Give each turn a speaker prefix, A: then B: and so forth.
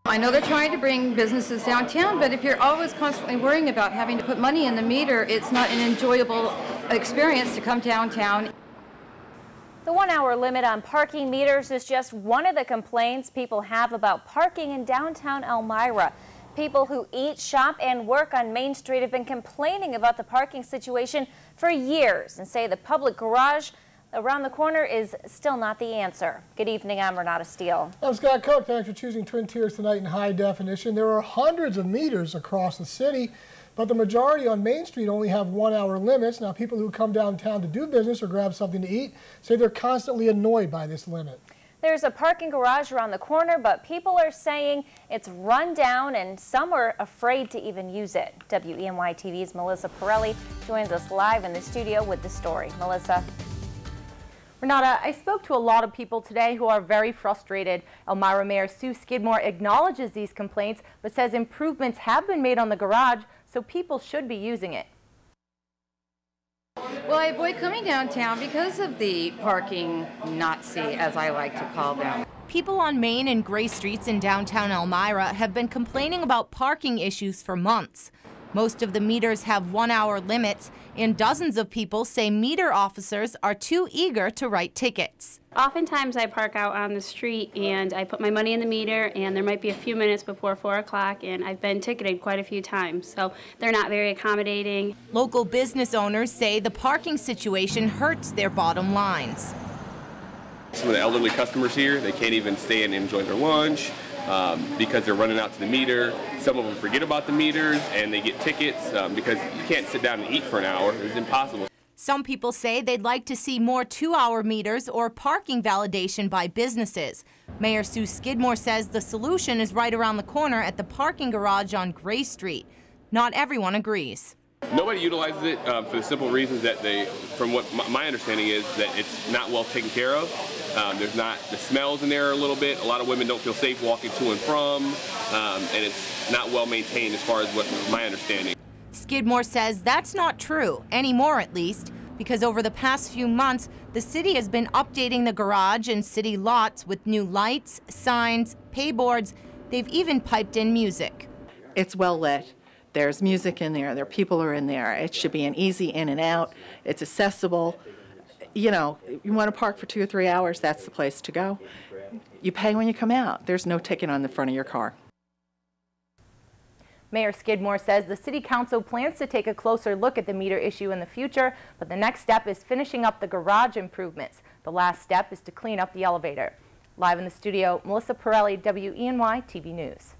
A: I know they're trying to bring businesses downtown, but if you're always constantly worrying about having to put money in the meter, it's not an enjoyable experience to come downtown.
B: The 1-hour limit on parking meters is just one of the complaints people have about parking in downtown Elmira. People who eat, shop, and work on Main Street have been complaining about the parking situation for years and say the public garage around the corner is still not the answer. Good evening, I'm Renata Steele.
C: I'm Scott Cook. Thanks for choosing Twin Tiers tonight in high definition. There are hundreds of meters across the city, but the majority on Main Street only have 1-hour limits. Now, people who come downtown to do business or grab something to eat say they're constantly annoyed by this limit.
B: There's a parking garage around the corner, but people are saying it's run down and some are afraid to even use it. WENY TV's Melissa Pirelli joins us live in the studio with the story. Melissa.
D: Renata, I spoke to a lot of people today who are very frustrated. Elmira Mayor Sue Skidmore acknowledges these complaints, but says improvements have been made on the garage, so people should be using it.
A: Well, I avoid coming downtown because of the parking Nazi, as I like to call them.
D: People on Main and Gray Streets in downtown Elmira have been complaining about parking issues for months. Most of the meters have 1-hour limits, and dozens of people say meter officers are too eager to write tickets.
E: Oftentimes I park out on the street and I put my money in the meter, and there might be a few minutes before 4 o'clock, and I've been ticketed quite a few times, so they're not very accommodating.
D: Local business owners say the parking situation hurts their bottom lines.
F: Some of the elderly customers here, they can't even stay and enjoy their lunch because they're running out to the meter. Some of them forget about the meters and they get tickets because you can't sit down and eat for an hour. It's impossible.
D: Some people say they'd like to see more 2-hour meters or parking validation by businesses. Mayor Sue Skidmore says the solution is right around the corner at the parking garage on Gray Street. Not everyone agrees.
F: Nobody utilizes it for the simple reasons that from what my understanding is, that it's not well taken care of. There's not, the smells in there a little bit. A lot of women don't feel safe walking to and from, and it's not well maintained as far as what my understanding.
D: Skidmore says that's not true, anymore at least, because over the past few months, the city has been updating the garage and city lots with new lights, signs, pay boards. They've even piped in music.
G: It's well lit. There's music in there. There are people are in there. It should be an easy in and out. It's accessible. You know, you want to park for 2 or 3 hours, that's the place to go. You pay when you come out. There's no ticket on the front of your car.
D: Mayor Skidmore says the City Council plans to take a closer look at the meter issue in the future, but the next step is finishing up the garage improvements. The last step is to clean up the elevator. Live in the studio, Melissa Pirelli, WENY TV News.